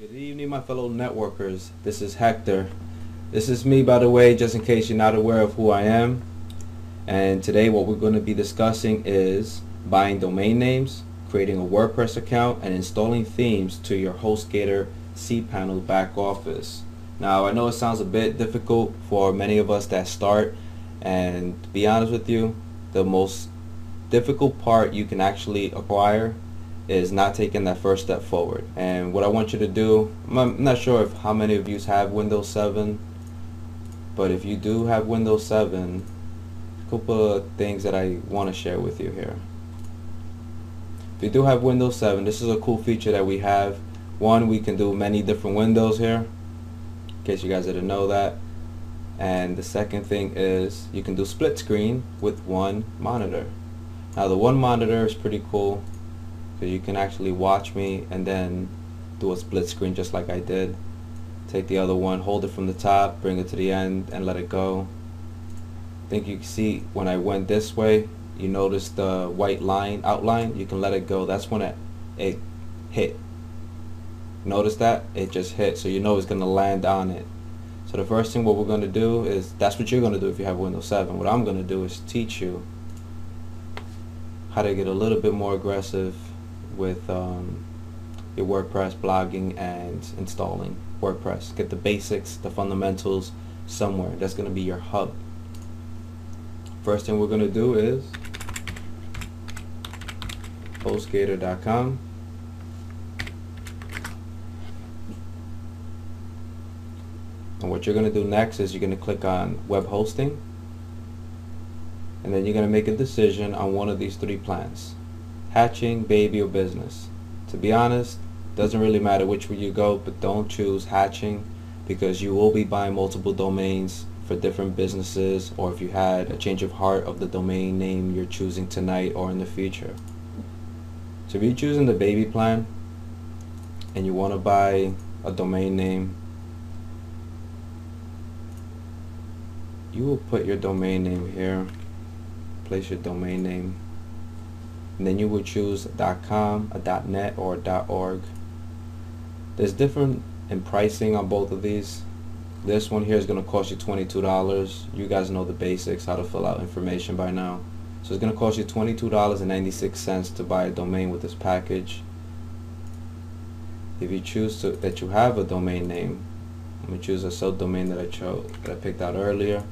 Good evening, my fellow networkers. This is Hector. This is me, by the way, just in case you're not aware of who I am. And today what we're going to be discussing is buying domain names, creating a WordPress account, and installing themes to your HostGator Cpanel back office. Now, I know it sounds a bit difficult for many of us that start, and to be honest with you, the most difficult part you can actually acquire is not taking that first step forward. And what I want you to do, I'm not sure if how many of you have Windows 7, but if you do have Windows 7, a couple of things that I want to share with you here. If you do have Windows 7, this is a cool feature that we have. One, we can do many different windows here, in case you guys didn't know that. And the second thing is you can do split screen with one monitor. Now the one monitor is pretty cool, so you can actually watch me and then do a split screen just like I did. Take the other one, hold it from the top, bring it to the end, and let it go. I think you can see when I went this way, you notice the white line outline. You can let it go. That's when it hit. Notice that it just hit, so you know it's going to land on it. So the first thing what we're going to do is, that's what you're going to do if you have Windows 7. What I'm going to do is teach you how to get a little bit more aggressive with your WordPress blogging and installing WordPress. Get the basics, the fundamentals somewhere. That's going to be your hub. First thing we're going to do is HostGator.com. And what you're going to do next is you're going to click on web hosting, and then you're going to make a decision on one of these three plans: hatching, baby, or business. To be honest, doesn't really matter which way you go, but don't choose hatching, because you will be buying multiple domains for different businesses, or if you had a change of heart of the domain name you're choosing tonight or in the future. So if you're choosing the baby plan and you want to buy a domain name, you will put your domain name here, place your domain name, and then you would choose .com, a .net, or a .org. There's different in pricing on both of these. This one here is going to cost you $22. You guys know the basics, how to fill out information by now. So it's going to cost you $22.96 to buy a domain with this package. If you choose that you have a domain name, I'm going to choose a subdomain that I picked out earlier.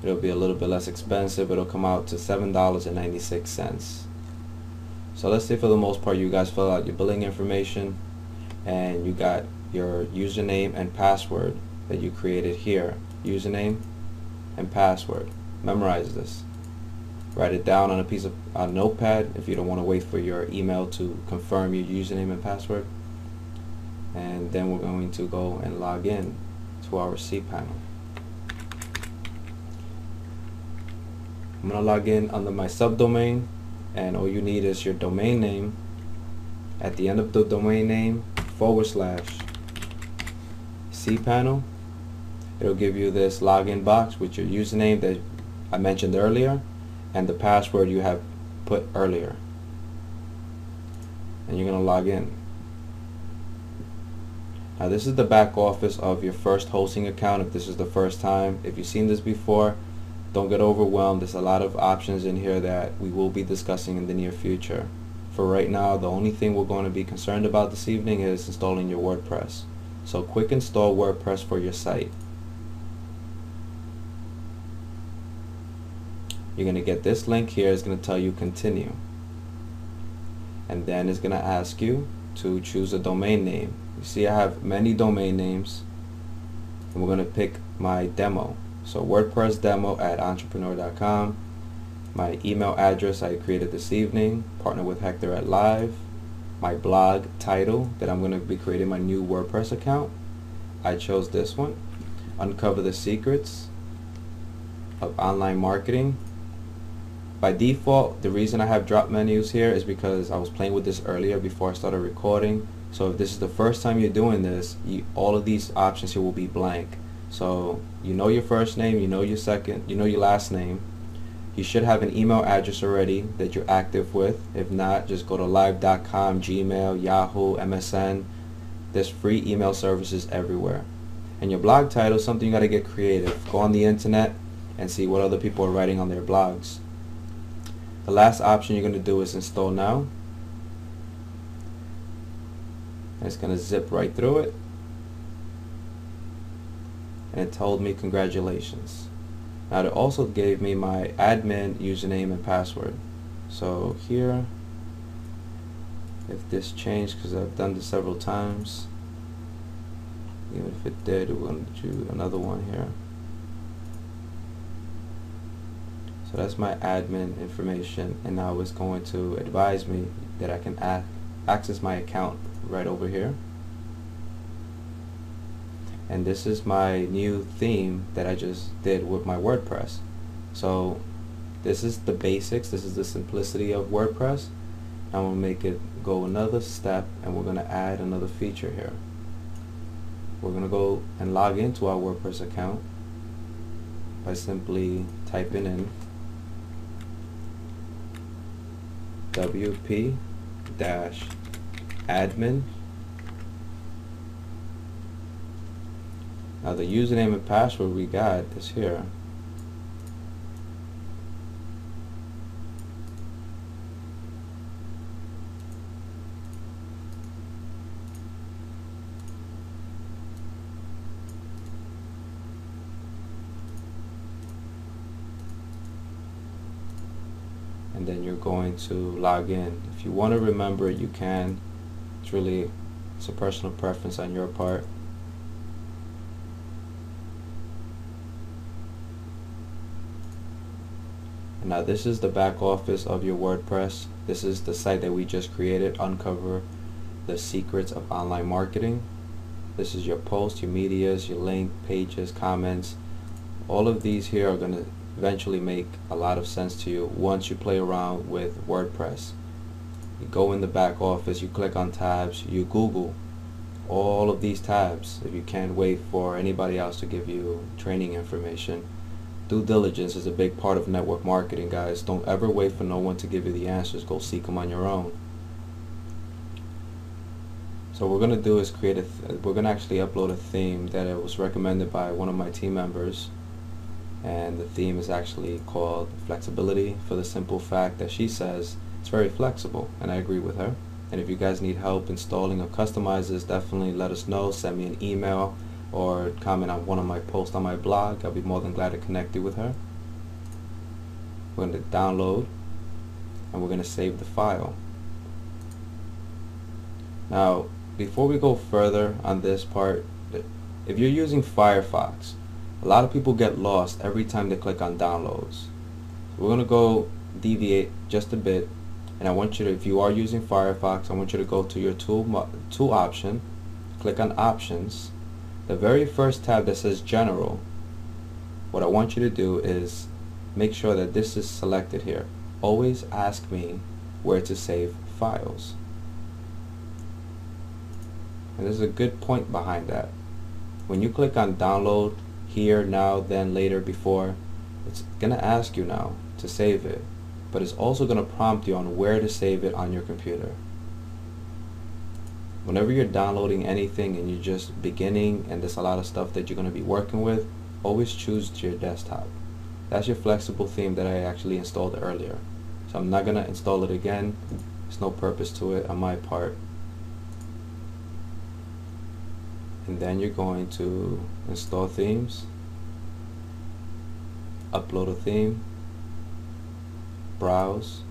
It'll be a little bit less expensive. It'll come out to $7.96. So let's say for the most part you guys fill out your billing information and you got your username and password that you created here. Username and password. Memorize this. Write it down on a piece of notepad if you don't want to wait for your email to confirm your username and password. And then we're going to go and log in to our cPanel. I'm going to log in under my subdomain, and all you need is your domain name. At the end of the domain name, /cPanel. It'll give you this login box with your username that I mentioned earlier and the password you have put earlier. And you're going to log in. Now this is the back office of your first hosting account if this is the first time. If you've seen this before, don't get overwhelmed. There's a lot of options in here that we will be discussing in the near future. For right now, the only thing we're going to be concerned about this evening is installing your WordPress. So quick install WordPress for your site. You're going to get this link here. It's going to tell you continue. And then it's going to ask you to choose a domain name. You see I have many domain names, and we're going to pick my demo. So WordPress demo at entrepreneur.com. My email address I created this evening, partner with Hector at Live. My blog title that I'm going to be creating my new WordPress account. I chose this one. Uncover the secrets of online marketing. By default, the reason I have drop menus here is because I was playing with this earlier before I started recording. So if this is the first time you're doing this, all of these options here will be blank. So you know your first name, you know your second, you know your last name. You should have an email address already that you're active with. If not, just go to live.com, Gmail, Yahoo, MSN, There's free email services everywhere. And your blog title is something you got to get creative. Go on the internet and see what other people are writing on their blogs. The last option you're going to do is install now. And it's going to zip right through it. And it told me congratulations. Now it also gave me my admin username and password. So here, if this changed, because I've done this several times, even if it did, we're going to do another one here. So that's my admin information, and now it's going to advise me that I can access my account right over here. And this is my new theme that I just did with my WordPress. So this is the basics, this is the simplicity of WordPress. I'm going to make it go another step, and we're going to add another feature here. We're going to go and log into our WordPress account by simply typing in wp-admin. Now the username and password we got is here. And then you're going to log in. If you want to remember it, you can. It's a personal preference on your part. And now this is the back office of your WordPress. This is the site that we just created, Uncover the Secrets of Online Marketing. This is your post, your medias, your link, pages, comments. All of these here are going to eventually make a lot of sense to you once you play around with WordPress. You go in the back office, you click on tabs, you Google all of these tabs. If you can't wait for anybody else to give you training information, due diligence is a big part of network marketing, guys. Don't ever wait for no one to give you the answers. Go seek them on your own. So what we're going to do is we're going to actually upload a theme that it was recommended by one of my team members. And the theme is actually called Flexibility, for the simple fact that she says it's very flexible, and I agree with her. And if you guys need help installing or customizing, definitely let us know. Send me an email or comment on one of my posts on my blog. I'll be more than glad to connect you with her. We're going to download, and we're going to save the file. Now, before we go further on this part, if you're using Firefox, a lot of people get lost every time they click on downloads. So we're going to go deviate just a bit, and I want you to, if you are using Firefox, I want you to go to your tool option, click on options, the very first tab that says general. What I want you to do is make sure that this is selected here. Always ask me where to save files. And there's a good point behind that. When you click on download, here, now, then, later, before, it's going to ask you now to save it, but it's also going to prompt you on where to save it on your computer. Whenever you're downloading anything and you're just beginning and there's a lot of stuff that you're going to be working with, always choose your desktop. That's your flexible theme that I actually installed earlier. So I'm not going to install it again. There's no purpose to it on my part. And then you're going to install themes, upload a theme, browse.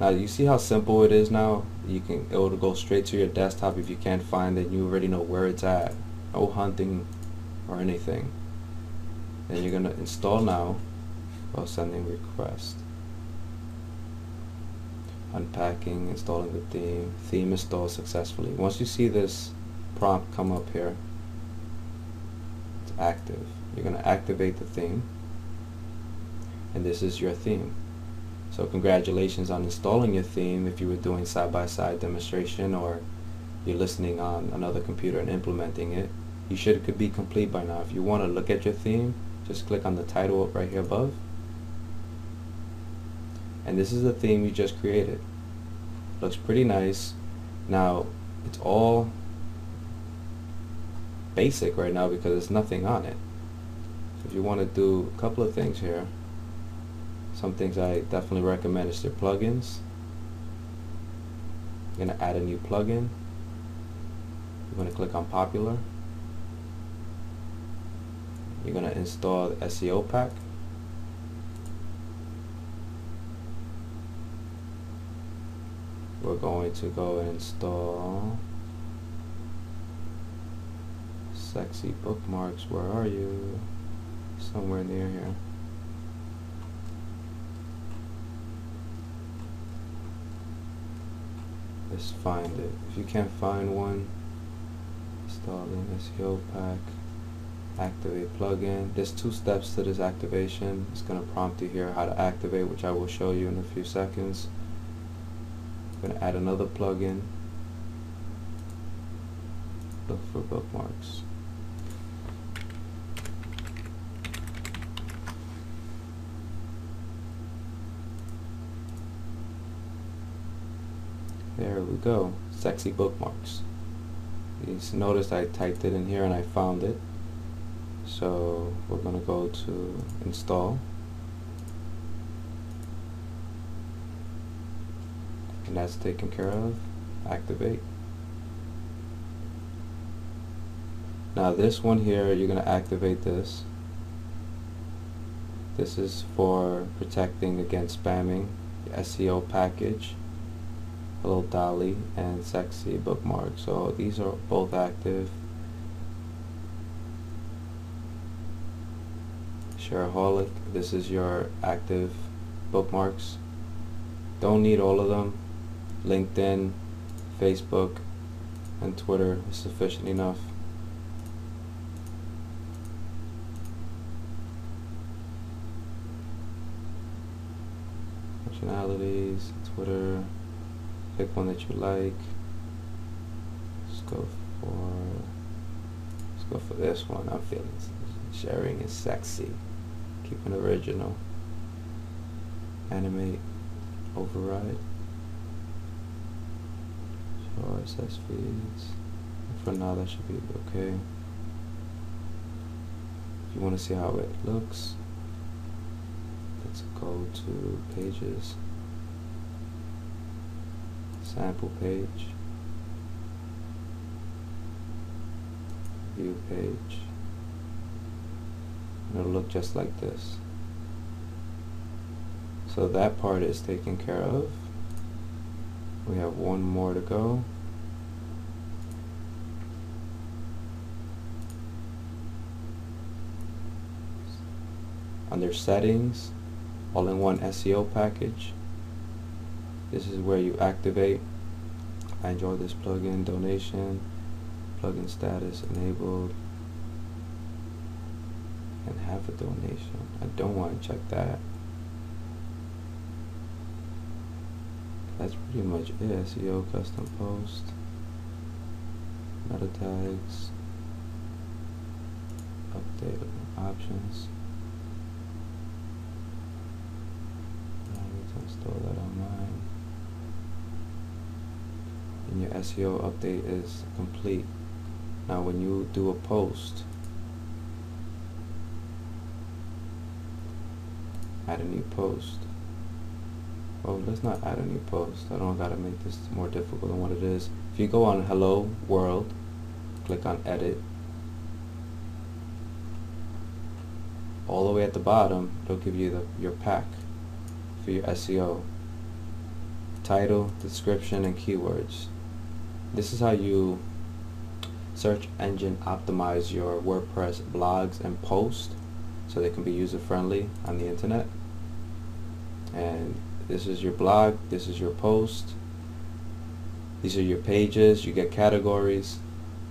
Now you see how simple it is now. It will go straight to your desktop. If you can't find it, you already know where it's at. No hunting or anything. Then you're going to install now while sending request. Unpacking, installing the theme installed successfully. Once you see this prompt come up here, it's active. You're going to activate the theme, and this is your theme. So congratulations on installing your theme. If you were doing side-by-side demonstration, or you're listening on another computer and implementing it, it could be complete by now. If you want to look at your theme, just click on the title right here above, and this is the theme you just created. Looks pretty nice. Now it's all basic right now because there's nothing on it. So if you want to do a couple of things here, some things I definitely recommend is their plugins. You're going to add a new plugin. You're going to click on popular. You're going to install the SEO pack. We're going to go and install sexy bookmarks. Where are you? Somewhere near here. Let's find it. If you can't find one, installing SEO pack, activate plugin. There's 2 steps to this activation. It's going to prompt you here how to activate, which I will show you in a few seconds. I'm going to add another plugin. Look for bookmarks. There we go, sexy bookmarks. You notice I typed it in here and I found it. So we're going to go to install. And that's taken care of. Activate. Now this one here, you're going to activate this. This is for protecting against spamming. The SEO package. Hello Dolly and sexy bookmark. So these are both active. Shareaholic, this is your active bookmarks. Don't need all of them. LinkedIn, Facebook, and Twitter is sufficient enough. Functionalities, Twitter. Pick one that you like. Let's go for this one. I'm feeling sharing is sexy. Keep an original. Animate, override. Show RSS feeds. For now, that should be okay. If you want to see how it looks, let's go to pages. Sample page, view page, and it'll look just like this. So that part is taken care of. We have one more to go. Under settings, all-in-one SEO package. This is where you activate. I enjoy this plugin. Donation, plugin status enabled, and have a donation. I don't want to check that. That's pretty much it. SEO custom post, meta tags, update options. I need to install that on mine. And your SEO update is complete. Now when you do a post, add a new post. Oh, let's not add a new post. I don't gotta make this more difficult than what it is. If you go on Hello World, click on Edit. All the way at the bottom, it'll give you your pack for your SEO. Title, description, and keywords. This is how you search engine optimize your WordPress blogs and posts so they can be user friendly on the internet. And this is your blog, this is your post, these are your pages, you get categories.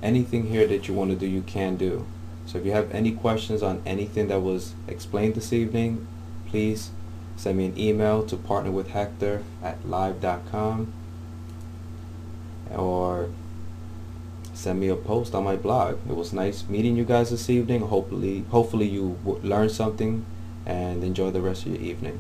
Anything here that you want to do, you can do. So if you have any questions on anything that was explained this evening, please send me an email to partnerwithhector@live.com or send me a post on my blog. It was nice meeting you guys this evening. Hopefully you learned something and enjoy the rest of your evening.